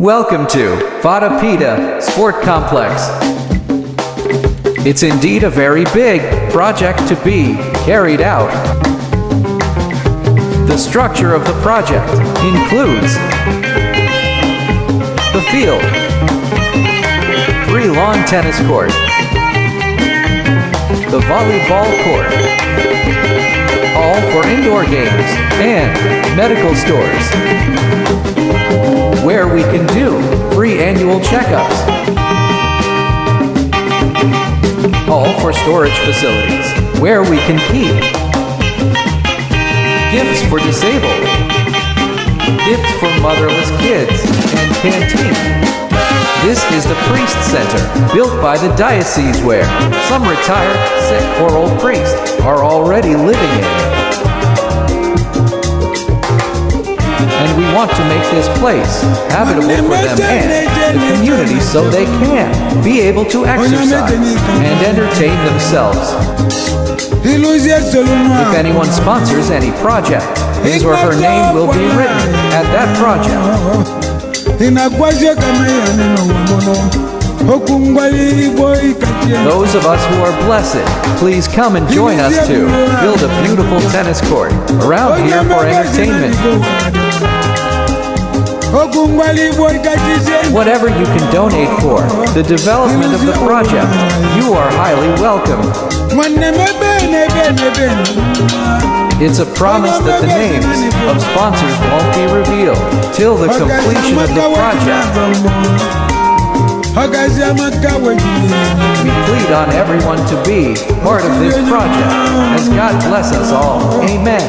Welcome to Vadapida Sport Complex. It's indeed a very big project to be carried out. The structure of the project includes the field, 3 lawn tennis court, the volleyball court, all for indoor games, and medical stores, where we can do free annual checkups, all for storage facilities, where we can keep gifts for disabled, gifts for motherless kids, and canteen. This is the Priest Center, built by the diocese where some retired, sick, or old priests are already living in. And we want to make this place habitable for them and the community so they can be able to exercise and entertain themselves. If anyone sponsors any project, his or her name will be written at that project. Those of us who are blessed, please come and join us to build a beautiful tennis court around here for entertainment. Whatever you can donate for the development of the project, you are highly welcome. It's a promise that the names of sponsors won't be revealed till the completion of the project. We plead on everyone to be part of this project, as God bless us all. Amen.